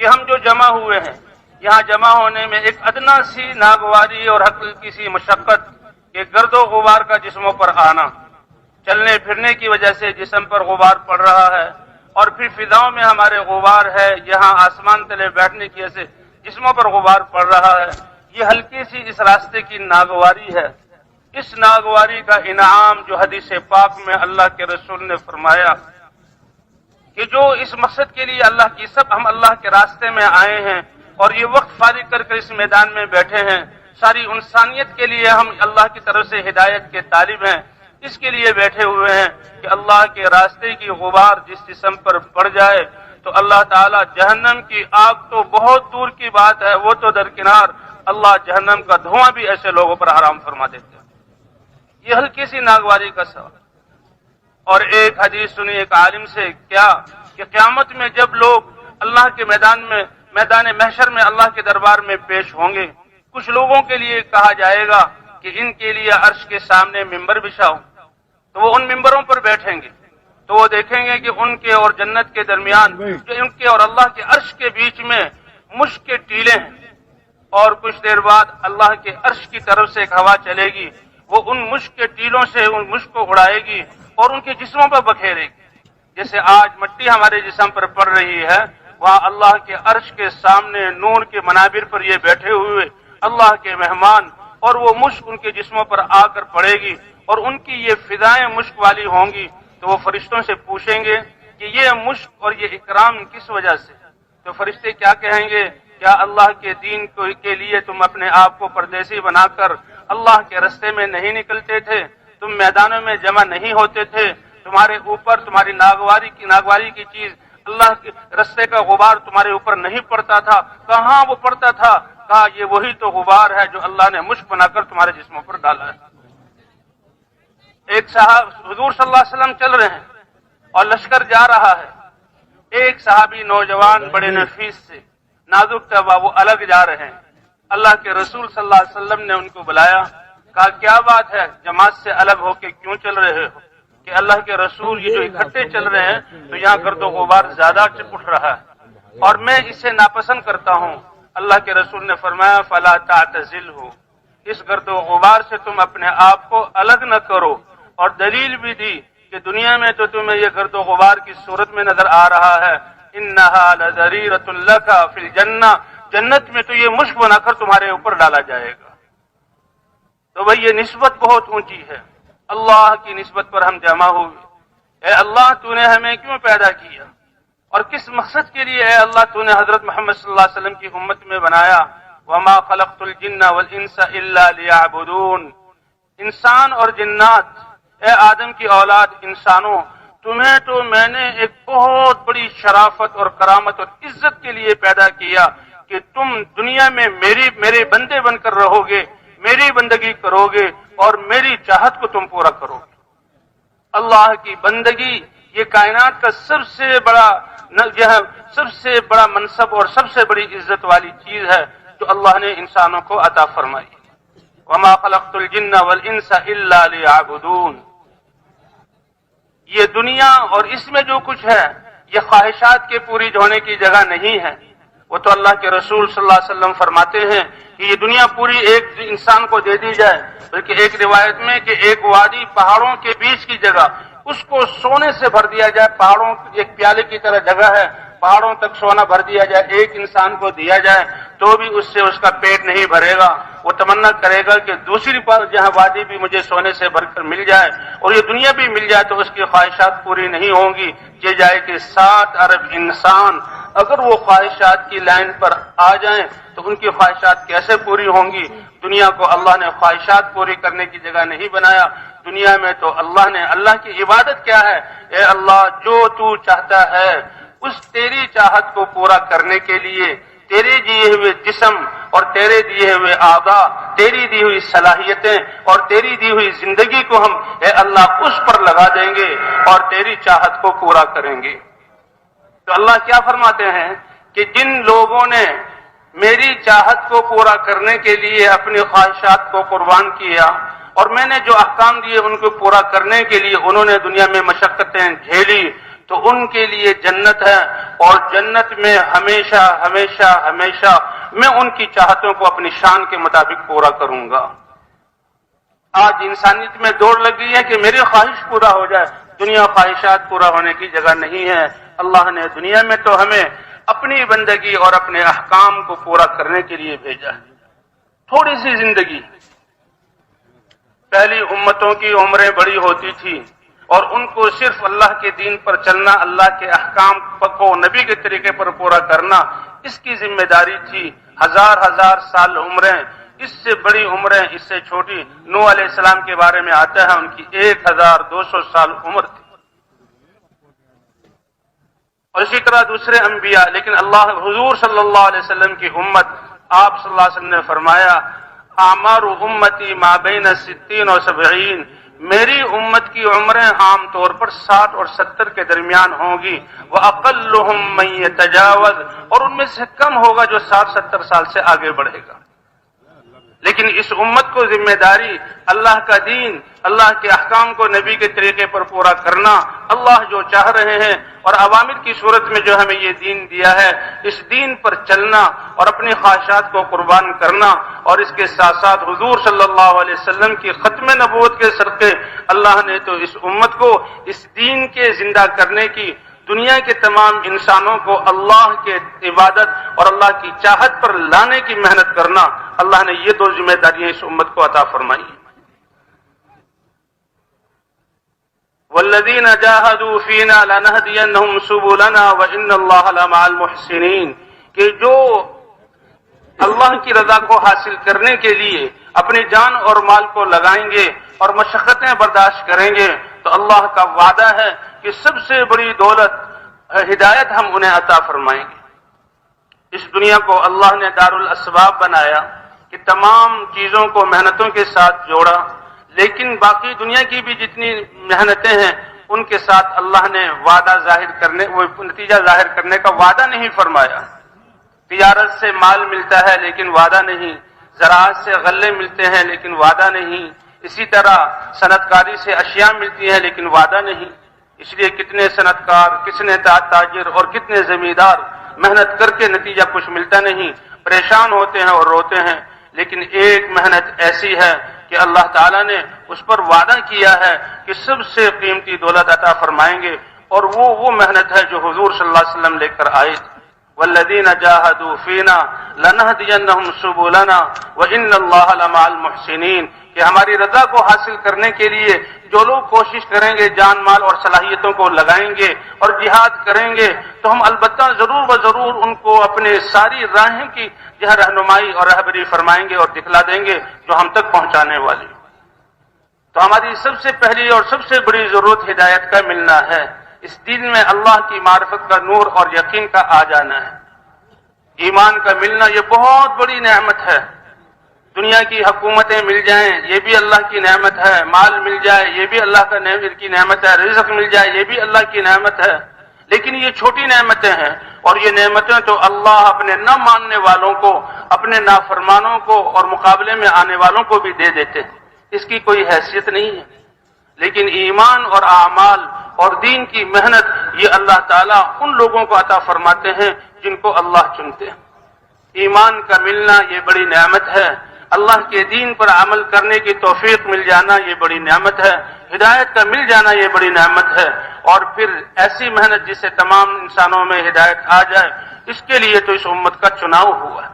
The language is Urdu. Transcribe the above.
کہ ہم جو جمع ہوئے ہیں، یہاں جمع ہونے میں ایک ادنا سی ناگواری اور حقیقی سی مشقت کہ گرد و غبار کا جسموں پر آنا، چلنے پھرنے کی وجہ سے جسم پر غبار پڑ رہا ہے، اور پھر فضاؤں میں ہمارے غبار ہے، یہاں آسمان تلے بیٹھنے کی وجہ سے جسموں پر غبار پڑ رہا ہے، یہ ہلکی سی اس راستے کی ناگواری ہے۔ اس ناگواری کا انعام جو حدیث پاک میں اللہ کے رسول نے فرمایا کہ جو اس مقصد کے لیے اللہ کی سب ہم اللہ کے راستے میں آئے ہیں اور یہ وقت فارغ کر کے اس میدان میں بیٹھے ہیں، ساری انسانیت کے لیے ہم اللہ کی طرف سے ہدایت کے طالب ہیں، اس کے لیے بیٹھے ہوئے ہیں کہ اللہ کے راستے کی غبار جس جسم پر پڑ جائے تو اللہ تعالیٰ جہنم کی آگ تو بہت دور کی بات ہے، وہ تو درکنار، اللہ جہنم کا دھواں بھی ایسے لوگوں پر حرام فرما دیتے ہیں۔ یہ ہلکی سی ناگواری کا سوال۔ اور ایک حدیث سنی ایک عالم سے کیا کہ قیامت میں جب لوگ اللہ کے میدان محشر میں اللہ کے دربار میں پیش ہوں گے، کچھ لوگوں کے لیے کہا جائے گا کہ ان کے لیے عرش کے سامنے ممبر بچھاؤ، تو وہ ان ممبروں پر بیٹھیں گے تو وہ دیکھیں گے کہ ان کے اور جنت کے درمیان جو ان کے اور اللہ کے عرش کے بیچ میں مشک کے ٹیلے ہیں، اور کچھ دیر بعد اللہ کے عرش کی طرف سے ایک ہوا چلے گی، وہ ان مشک کے ٹیلوں سے ان مشک کو اڑائے گی اور ان کے جسموں پر بکھیرے گی۔ جیسے آج مٹی ہمارے جسم پر پڑ رہی ہے، وہاں اللہ کے عرش کے سامنے نور کے منابر پر یہ بیٹھے ہوئے اللہ کے مہمان، اور وہ مشک ان کے جسموں پر آ کر پڑے گی اور ان کی یہ فضائیں مشک والی ہوں گی، تو وہ فرشتوں سے پوچھیں گے کہ یہ مشک اور یہ اکرام کس وجہ سے؟ تو فرشتے کیا کہیں گے؟ کیا اللہ کے دین کے لیے تم اپنے آپ کو پردیسی بنا کر اللہ کے رستے میں نہیں نکلتے تھے؟ تم میدانوں میں جمع نہیں ہوتے تھے؟ تمہارے اوپر تمہاری ناگواری کی چیز اللہ کے رستے کا غبار تمہارے اوپر نہیں پڑتا تھا؟ کہاں وہ پڑتا تھا؟ کہا یہ وہی تو غبار ہے جو اللہ نے مشک بنا کر تمہارے جسموں پر ڈالا ہے۔ ایک صاحب حضور صلی اللہ علیہ وسلم چل رہے ہیں اور لشکر جا رہا ہے، ایک صحابی نوجوان بڑے نفیس سے نازک تھا، وہ الگ جا رہے ہیں، اللہ کے رسول صلی اللہ علیہ وسلم نے ان کو بلایا، کہا کیا بات ہے، جماعت سے الگ ہو کے کیوں چل رہے ہو؟ کہ اللہ کے رسول یہ جو اکٹھے چل رہے ہیں تو یہاں گرد و غبار زیادہ اٹھ رہا ہے اور میں اسے ناپسند کرتا ہوں۔ اللہ کے رسول نے فرمایا فلا تعتزلہ، اس گرد و غبار سے تم اپنے آپ کو الگ نہ کرو، اور دلیل بھی دی کہ دنیا میں تو تمہیں یہ گرد و غبار کی صورت میں نظر آ رہا ہے، انہا لذریرۃ لک فی الجنہ، جنت میں تو یہ مشک بنا کر تمہارے اوپر ڈالا جائے گا۔ تو بھئی یہ نسبت بہت اونچی ہے، اللہ کی نسبت پر ہم جمع ہوئے۔ اے اللہ تو نے ہمیں کیوں پیدا کیا اور کس مقصد کے لیے اے اللہ تو نے حضرت محمد صلی اللہ علیہ وسلم کی امت میں بنایا؟ وما خلقت الجن والانس الا لیعبدون، انسان اور جنات، اے آدم کی اولاد انسانوں، تمہیں تو میں نے ایک بہت بڑی شرافت اور کرامت اور عزت کے لیے پیدا کیا کہ تم دنیا میں میرے بندے بن کر رہو گے، میری بندگی کرو گے اور میری چاہت کو تم پورا کرو گے۔ اللہ کی بندگی یہ کائنات کا سب سے بڑا منصب اور سب سے بڑی عزت والی چیز ہے جو اللہ نے انسانوں کو عطا فرمائی۔ وما خلقت الجن والانس الا لیعبدون، یہ دنیا اور اس میں جو کچھ ہے یہ خواہشات کے پوری ہونے کی جگہ نہیں ہے۔ وہ تو اللہ کے رسول صلی اللہ علیہ وسلم فرماتے ہیں کہ یہ دنیا پوری ایک انسان کو دے دی جائے، بلکہ ایک روایت میں کہ ایک وادی پہاڑوں کے بیچ کی جگہ اس کو سونے سے بھر دیا جائے، پہاڑوں ایک پیالے کی طرح جگہ ہے، پہاڑوں تک سونا بھر دیا جائے، ایک انسان کو دیا جائے تو بھی اس سے اس کا پیٹ نہیں بھرے گا، وہ تمنا کرے گا کہ دوسری پر جہاں وادی بھی مجھے سونے سے بھر کر مل جائے اور یہ دنیا بھی مل جائے، تو اس کی خواہشات پوری نہیں ہوں گی۔ یہ جائے کہ 7 ارب انسان اگر وہ خواہشات کی لائن پر آ جائیں تو ان کی خواہشات کیسے پوری ہوں گی؟ دنیا کو اللہ نے خواہشات پوری کرنے کی جگہ نہیں بنایا، دنیا میں تو اللہ کی عبادت کیا ہے؟ اے اللہ جو تو چاہتا ہے اس تیری چاہت کو پورا کرنے کے لیے تیرے دیے ہوئے جسم اور تیرے دیے ہوئے اعضاء، تیری دی ہوئی صلاحیتیں اور تیری دی ہوئی زندگی کو ہم اے اللہ اس پر لگا دیں گے اور تیری چاہت کو پورا کریں گے۔ تو اللہ کیا فرماتے ہیں کہ جن لوگوں نے میری چاہت کو پورا کرنے کے لیے اپنی خواہشات کو قربان کیا اور میں نے جو احکام دیے ان کو پورا کرنے کے لیے انہوں نے دنیا میں مشقتیں جھیلی، تو ان کے لیے جنت ہے، اور جنت میں ہمیشہ ہمیشہ ہمیشہ میں ان کی چاہتوں کو اپنی شان کے مطابق پورا کروں گا۔ آج انسانیت میں دوڑ لگ گئی ہے کہ میری خواہش پورا ہو جائے، دنیا خواہشات پورا ہونے کی جگہ نہیں ہے۔ اللہ نے دنیا میں تو ہمیں اپنی بندگی اور اپنے احکام کو پورا کرنے کے لیے بھیجا ہے۔ تھوڑی سی زندگی، پہلی امتوں کی عمریں بڑی ہوتی تھی اور ان کو صرف اللہ کے دین پر چلنا، اللہ کے احکام کو نبی کے طریقے پر پورا کرنا، اس کی ذمہ داری تھی۔ ہزار ہزار سال عمریں، اس سے بڑی عمریں، اس سے چھوٹی نوح علیہ السلام کے بارے میں آتا ہے ان کی 1200 سال عمر تھی، اور اسی طرح دوسرے انبیاء۔ لیکن اللہ حضور صلی اللہ علیہ وسلم کی امت، آپ صلی اللہ علیہ وسلم نے فرمایا اعمار امتی ما بین 60 و 70، میری امت کی عمریں عام طور پر 60 اور 70 کے درمیان ہوں گی، وَأَقَلُّهُمْ مَن يَتَجَاوَزْ، اور ان میں سے کم ہوگا جو 60-70 سال سے آگے بڑھے گا۔ لیکن اس امت کو ذمہ داری اللہ کا دین، اللہ کے احکام کو نبی کے طریقے پر پورا کرنا، اللہ جو چاہ رہے ہیں اور عوامر کی صورت میں جو ہمیں یہ دین دیا ہے، اس دین پر چلنا اور اپنی خواہشات کو قربان کرنا، اور اس کے ساتھ ساتھ حضور صلی اللہ علیہ وسلم کی ختم نبوت کے صدقے اللہ نے تو اس امت کو اس دین کے زندہ کرنے کی، دنیا کے تمام انسانوں کو اللہ کے عبادت اور اللہ کی چاہت پر لانے کی محنت کرنا، اللہ نے یہ 2 ذمہ داریاں اس امت کو عطا فرمائی۔ والذین جاہدوا فینا لنہدینہم سبلنا وان اللہ لمع المحسنین، کہ جو اللہ کی رضا کو حاصل کرنے کے لیے اپنی جان اور مال کو لگائیں گے اور مشقتیں برداشت کریں گے، تو اللہ کا وعدہ ہے کہ سب سے بڑی دولت ہدایت ہم انہیں عطا فرمائیں گے۔ اس دنیا کو اللہ نے دار الاسباب بنایا کہ تمام چیزوں کو محنتوں کے ساتھ جوڑا، لیکن باقی دنیا کی بھی جتنی محنتیں ہیں ان کے ساتھ اللہ نے وعدہ ظاہر کرنے، وہ نتیجہ ظاہر کرنے کا وعدہ نہیں فرمایا۔ تجارت سے مال ملتا ہے لیکن وعدہ نہیں، زراعت سے غلے ملتے ہیں لیکن وعدہ نہیں، اسی طرح صنعت کاری سے اشیاء ملتی ہیں لیکن وعدہ نہیں۔ اس لیے کتنے صنعت کار، کتنے تاجر اور کتنے زمیندار محنت کر کے نتیجہ کچھ ملتا نہیں، پریشان ہوتے ہیں اور روتے ہیں۔ لیکن ایک محنت ایسی ہے کہ اللہ تعالیٰ نے اس پر وعدہ کیا ہے کہ سب سے قیمتی دولت عطا فرمائیں گے، اور وہ محنت ہے جو حضور صلی اللہ علیہ وسلم لے کر آئے تھے۔ والذین جاہدوا فینا لنہدینہم سبلنا وان اللہ لمع المحسنین، کہ ہماری رضا کو حاصل کرنے کے لیے جو لوگ کوشش کریں گے، جان مال اور صلاحیتوں کو لگائیں گے اور جہاد کریں گے، تو ہم البتہ ضرور و ضرور ان کو اپنے ساری راہیں کی رہنمائی اور رہبری فرمائیں گے اور دکھلا دیں گے جو ہم تک پہنچانے والی۔ تو ہماری سب سے پہلی اور سب سے بڑی ضرورت ہدایت کا ملنا ہے، اس دین میں اللہ کی معرفت کا نور اور یقین کا آ جانا ہے۔ ایمان کا ملنا یہ بہت بڑی نعمت ہے۔ دنیا کی حکومتیں مل جائیں یہ بھی اللہ کی نعمت ہے، مال مل جائے یہ بھی اللہ کی نعمت ہے، رزق مل جائے یہ بھی اللہ کی نعمت ہے، لیکن یہ چھوٹی نعمتیں ہیں، اور یہ نعمتیں تو اللہ اپنے نہ ماننے والوں کو، اپنے نافرمانوں کو اور مقابلے میں آنے والوں کو بھی دے دیتے ہیں، اس کی کوئی حیثیت نہیں ہے۔ لیکن ایمان اور اعمال اور دین کی محنت یہ اللہ تعالیٰ ان لوگوں کو عطا فرماتے ہیں جن کو اللہ چنتے ہیں۔ ایمان کا ملنا یہ بڑی نعمت ہے، اللہ کے دین پر عمل کرنے کی توفیق مل جانا یہ بڑی نعمت ہے، ہدایت کا مل جانا یہ بڑی نعمت ہے، اور پھر ایسی محنت جس سے تمام انسانوں میں ہدایت آ جائے، اس کے لیے تو اس امت کا چناؤ ہوا ہے۔